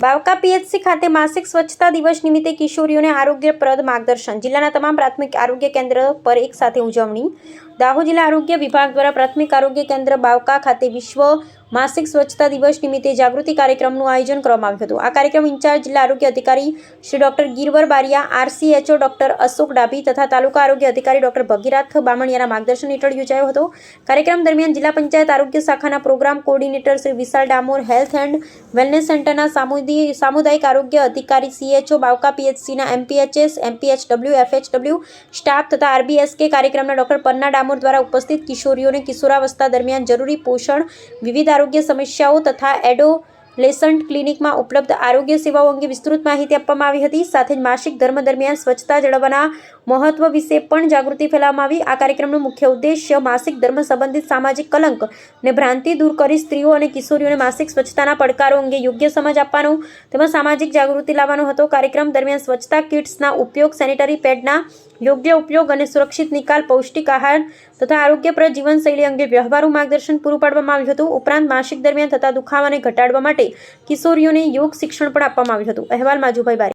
બાવકા PHC ખાતે માસિક સ્વચ્છતા દિવસ નિમિત્તે કિશોરીઓને આરોગ્યપ્રદ માર્ગદર્શન. જિલ્લાના તમામ પ્રાથમિક આરોગ્ય કેન્દ્ર પર એક સાથે ઉજવણી. દાહોદ જિલ્લા આરોગ્ય વિભાગ દ્વારા પ્રાથમિક આરોગ્ય કેન્દ્ર બાવકા ખાતે વિશ્વ માસિક સ્વચ્છતા દિવસ નિમિત્તે જાગૃતિ કાર્યક્રમનું આયોજન કરવામાં આવ્યું હતું. આ કાર્યક્રમ ઇન્ચાર્જ જિલ્લા આરોગ્ય અધિકારી Shri doctor Girvar Bariya, RCHO doctor Ashok Dabhi તથા તાલુકા આરોગ્ય અધિકારી ડોક્ટર ભગીરથ બામણિયાના માર્ગદર્શન હેઠળ યોજાયો હતો. કાર્યક્રમ દરમિયાન જિલ્લા પંચાયત આરોગ્ય શાખાના program coordinator Shri Vishal Damor, health and wellness સેન્ટરના સામુદાયિક આરોગ્ય અધિકારી સીએચઓ બાવકા પીએચસીના એમપીએચએસ, એમપીએચડબલ્યુ, એફએચડબલ્યુ સ્ટાફ તથા આરબીએસકે કાર્યક્રમના ડોક્ટર પન્ના ડામોર દ્વારા ઉપસ્થિત કિશોરીઓને કિશોરાવસ્થા દરમિયાન જરૂરી પોષણ, વિવિધ આરોગ્ય સમસ્યાઓ તથા એડોલેસન્ટ ક્લિનિકમાં ઉપલબ્ધ આરોગ્ય સેવાઓ અંગે વિસ્તૃત માહિતી આપવામાં આવી હતી. સાથે જ માસિક ધર્મ દરમિયાન સ્વચ્છતા જાળવવાના મહત્વ વિશે પણ જાગૃતિ ફેલાવવામાં આવી. આ કાર્યક્રમનો મુખ્ય ઉદ્દેશ્ય માસિક ધર્મ સંબંધિત સામાજિક કલંક અને ભ્રાંતિ દૂર કરી સ્ત્રીઓ અને કિશોરીઓને માસિક સ્વચ્છતાના પડકારો અંગે યોગ્ય સમજ આપવાનો તેમજ સામાજિક જાગૃતિ લાવવાનો હતો. કાર્યક્રમ દરમિયાન સ્વચ્છતા કિટ્સના ઉપયોગ, સેનિટરી પેડના યોગ્ય ઉપયોગ અને સુરક્ષિત નિકાલ, પૌષ્ટિક આહાર તથા આરોગ્યપ્રદ જીવનશૈલી અંગે વ્યવહારુ માર્ગદર્શન પૂરું પાડવામાં આવ્યું હતું. ઉપરાંત માસિક દરમિયાન થતા દુખાવાને ઘટાડવા માટે કિશોરીઓને યોગ શિક્ષણ પણ આપવામાં આવ્યું હતું. અહેવાલ માજુભાઈ બારી.